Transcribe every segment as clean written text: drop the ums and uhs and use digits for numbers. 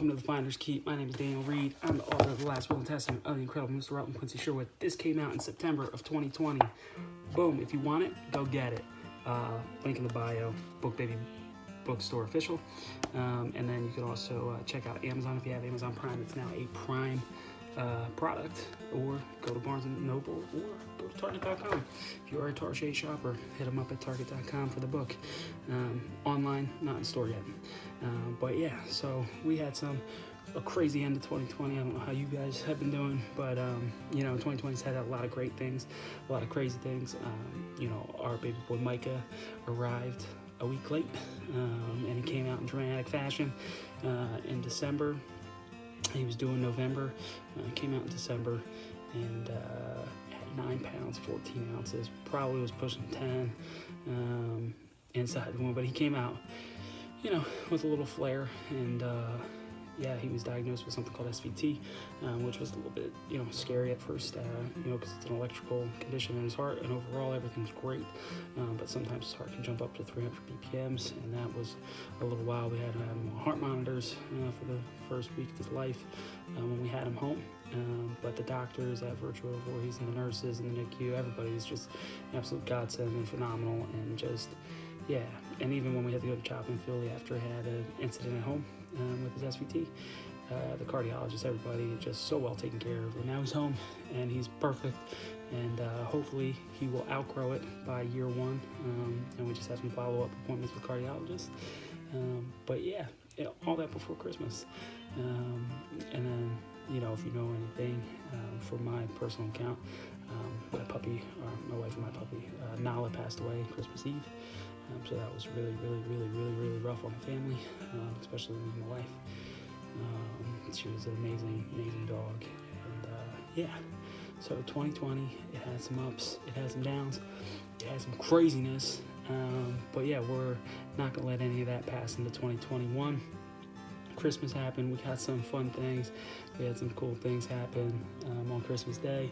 Welcome to the Finder's Keep. My name is Daniel Reed. I'm the author of The Last Will and Testament of the incredible Mr. Rutland Quincy Sherwood. This came out in September of 2020. Boom. If you want it, go get it. Link in the bio. Book Baby Bookstore official. And then you can also check out Amazon if you have Amazon Prime. It's now a Prime product, or go to Barnes & Noble, or go to Target.com. If you are a Target shopper, hit them up at Target.com for the book. Online, not in store yet. But yeah, so we had a crazy end of 2020. I don't know how you guys have been doing, but 2020's had a lot of great things, a lot of crazy things. Our baby boy Micah arrived a week late, and he came out in dramatic fashion in December. He was due in November, came out in December, and at 9 pounds, 14 ounces, probably was pushing 10 inside the womb, but he came out, with a little flare, and he was diagnosed with something called SVT, which was a little bit, scary at first, because it's an electrical condition in his heart, and overall everything's great, but sometimes his heart can jump up to 300 BPMs, and that was a little while. We had to have him on heart monitors for the first week of his life when we had him home, but the doctors at Virtual Voorhees and the nurses and the NICU, everybody was just an absolute godsend and phenomenal, and just, and even when we had to go to Chop and Philly after he had an incident at home with his SVT, the cardiologist, everybody just so well taken care of. And now he's home and he's perfect, and hopefully he will outgrow it by year one, and we just have some follow-up appointments with cardiologists. All that before Christmas. And then, if you know anything, for my personal account, my wife and my puppy, Nala, passed away Christmas Eve. So that was really, really, really, really, really rough on the family, especially me and my wife. She was an amazing, amazing dog. And so 2020, it had some ups, it had some downs, it had some craziness. But we're not going to let any of that pass into 2021. Christmas happened. We got some fun things. We had some cool things happen on Christmas Day.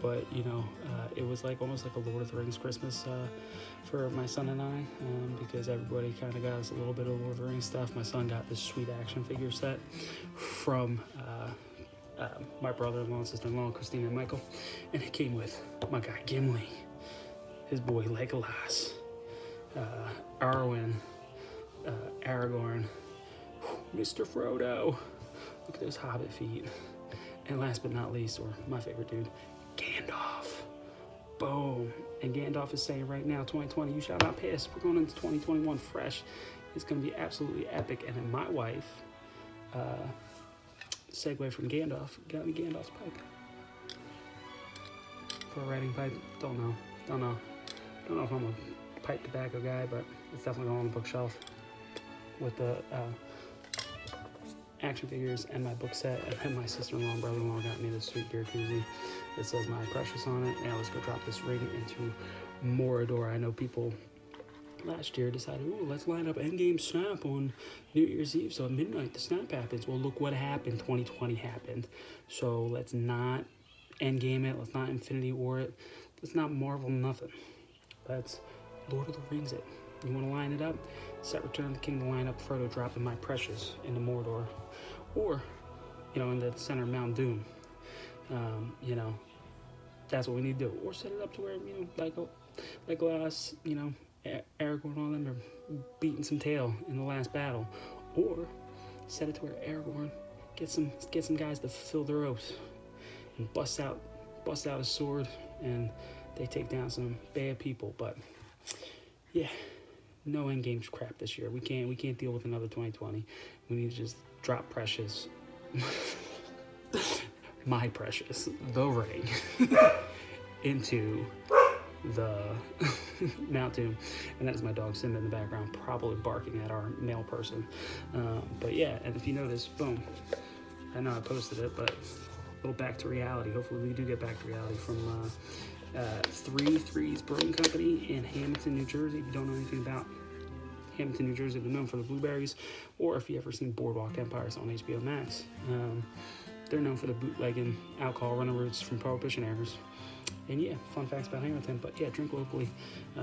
But it was almost like a Lord of the Rings Christmas for my son and I, because everybody kind of got us a little bit of Lord of the Rings stuff. My son got this sweet action figure set from my brother-in-law and sister-in-law, Christina and Michael, and it came with my guy Gimli, his boy Legolas, Arwen, Aragorn, Mr. Frodo. Look at those Hobbit feet. And last but not least, or my favorite dude, Gandalf. Boom. And Gandalf is saying right now, 2020, you shall not pass. We're going into 2021 fresh. It's going to be absolutely epic. And then my wife, segue from Gandalf, got me Gandalf's pipe. For a writing pipe, don't know if I'm a pipe tobacco guy, but it's definitely going on the bookshelf with the action figures and my book set. And then my sister-in-law and brother-in-law got me this sweet beer koozie that says My Precious on it. And let's go drop this ring into Mordor. I know people last year decided, let's line up Endgame Snap on New Year's Eve, so at midnight the snap happens. Well, look what happened. 2020 happened. So let's not Endgame it. Let's not Infinity War it. Let's not Marvel nothing. Let's Lord of the Rings it. You want to line it up? Set Return of the King to line up Frodo dropping My Precious into Mordor, or in the center of Mount Doom. That's what we need to do. Or set it up to where Legolas, Aragorn and all them are beating some tail in the last battle, or set it to where Aragorn gets some guys to fulfill their oaths and bust out his sword, and they take down some bad people. But no Endgame's crap this year. We can't deal with another 2020. We need to just drop Precious, My Precious, the ring, into the Mount Doom. And that is my dog Simba in the background, probably barking at our male person. And if you notice, boom, I know I posted it, but a little back to reality. Hopefully we do get back to reality from 3 Threes Brewing Company in Hamilton, New Jersey. If you don't know anything about Hamilton, New Jersey, they're known for the blueberries, or if you ever seen Boardwalk Empires on HBO Max, they're known for the bootlegging alcohol running routes from Prohibition eras. And yeah, fun facts about Hamilton. But yeah, drink locally,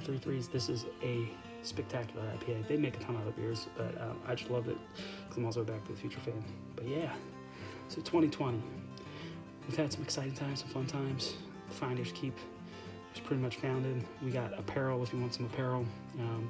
3 threes. This is a spectacular IPA. They make a ton of other beers, but I just love it because I'm also a Back to the Future fan. But yeah, so 2020. We've had some exciting times, some fun times. Finders Keep was pretty much founded. We got apparel if you want some apparel,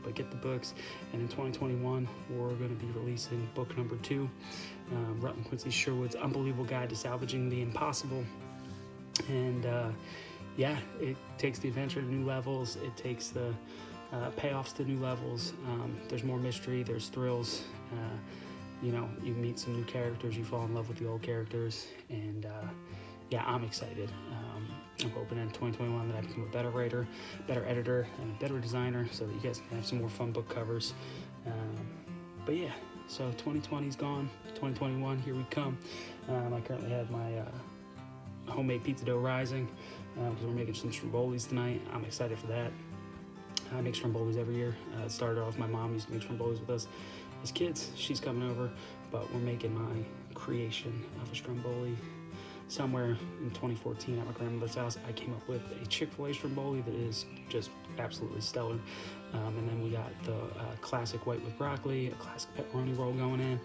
but get the books. And in 2021, we're going to be releasing book number 2, Rutland Quincy Sherwood's Unbelievable Guide to Salvaging the Impossible. And yeah, it takes the adventure to new levels. It takes the payoffs to new levels. There's more mystery, there's thrills. You know, you meet some new characters, you fall in love with the old characters, and yeah, I'm excited. I'm hoping in 2021 that I become a better writer, better editor, and a better designer so that you guys can have some more fun book covers. But yeah, so 2020's gone, 2021, here we come. I currently have my homemade pizza dough rising because we're making some strombolis tonight. I'm excited for that. I make strombolis every year. It started off, my mom used to make strombolis with us as kids. She's coming over, but we're making my creation of a stromboli. Somewhere in 2014 at my grandmother's house, I came up with a Chick-fil-A stromboli that is just absolutely stellar. And then we got the classic white with broccoli, a classic pepperoni roll going in.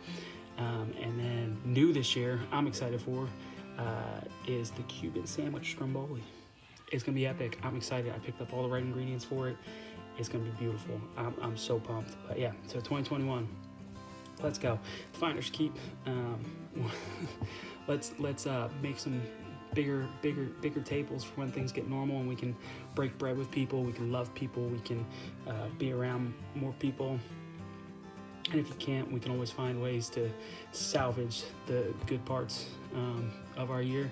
And then new this year, I'm excited for, is the Cuban sandwich stromboli. It's gonna be epic. I'm excited. I picked up all the right ingredients for it. It's gonna be beautiful. I'm so pumped. But yeah, so 2021, let's go. Finders Keep. Let's make some bigger tables for when things get normal and we can break bread with people. We can love people. We can be around more people. And if you can't, we can always find ways to salvage the good parts of our year.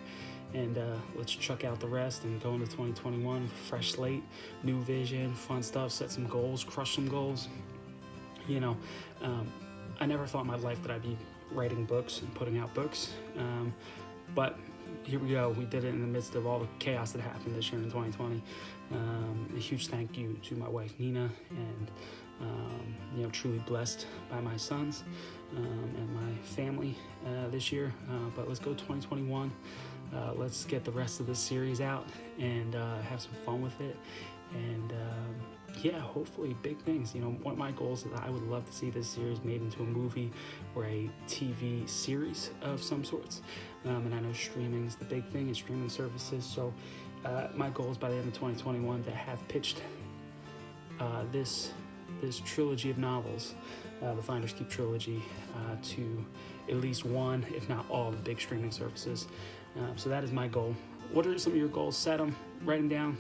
And let's chuck out the rest and go into 2021, fresh slate, new vision, fun stuff, set some goals, crush some goals. You know, I never thought in my life that I'd be writing books and putting out books. But here we go. We did it in the midst of all the chaos that happened this year in 2020. A huge thank you to my wife, Nina, and you know, truly blessed by my sons and my family this year. But let's go 2021. Let's get the rest of this series out and have some fun with it. And yeah, hopefully big things. You know, one of my goals is that I would love to see this series made into a movie or a TV series of some sorts. And I know streaming is the big thing and streaming services. So my goal is by the end of 2021 to have pitched this trilogy of novels, the Finders Keep trilogy, to at least one, if not all, the big streaming services. So that is my goal. What are some of your goals? Set them, write them down,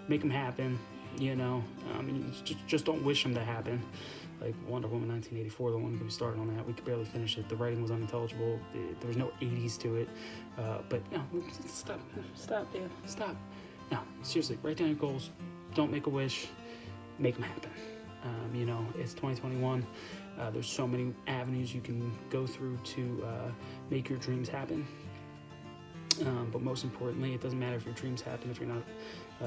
make them happen. You know, just don't wish them to happen. Like Wonder Woman 1984, the one that we started on that, we could barely finish it. The writing was unintelligible. There was no 80s to it. But no, stop. No, seriously, write down your goals. Don't make a wish. Make them happen. You know, it's 2021. There's so many avenues you can go through to make your dreams happen. But most importantly, it doesn't matter if your dreams happen if you're not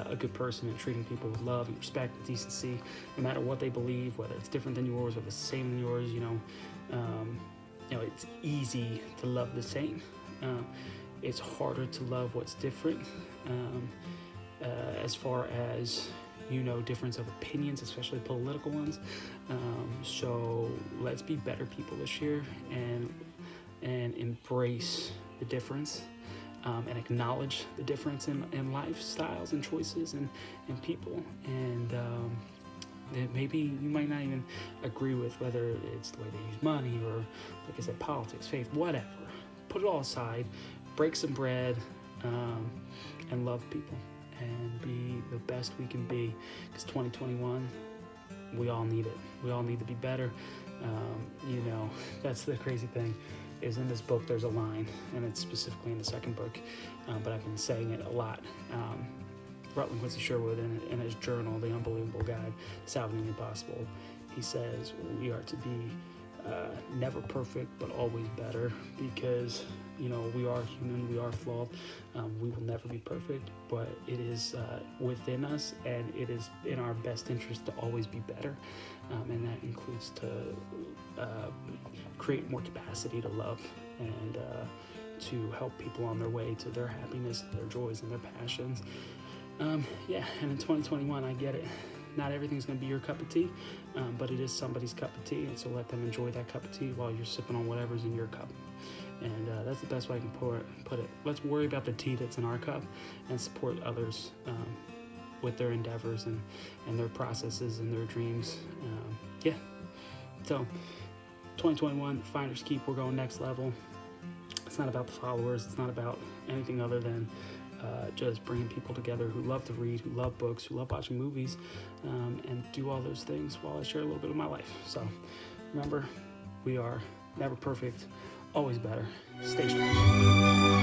a good person and treating people with love and respect and decency, no matter what they believe, whether it's different than yours or the same than yours. You know, it's easy to love the same. It's harder to love what's different. As far as, you know, difference of opinions, especially political ones. So let's be better people this year and embrace the difference. And acknowledge the difference in lifestyles and choices and people. And that maybe you might not even agree with, whether it's the way they use money or, like I said, politics, faith, whatever. Put it all aside, break some bread, and love people and be the best we can be. Because 2021, we all need it. We all need to be better. You know, that's the crazy thing. Is in this book there's a line, and it's specifically in the second book, but I've been saying it a lot. Rutland Quincy Sherwood, in his journal, The Unbelievable Guide to Salvaging the Impossible, he says we are to be never perfect, but always better, because, you know, we are human, we are flawed. We will never be perfect, but it is within us, and it is in our best interest to always be better. And that includes to create more capacity to love and to help people on their way to their happiness, their joys, and their passions. Yeah, and in 2021, I get it. Not everything's going to be your cup of tea, but it is somebody's cup of tea, and so let them enjoy that cup of tea while you're sipping on whatever's in your cup. And that's the best way I can put it. Let's worry about the tea that's in our cup and support others with their endeavors and their processes and their dreams. Yeah. So 2021, Finders Keep, we're going next level. It's not about the followers. It's not about anything other than just bringing people together who love to read, who love books, who love watching movies, and do all those things while I share a little bit of my life. So remember, we are never perfect, always better. Stay strong.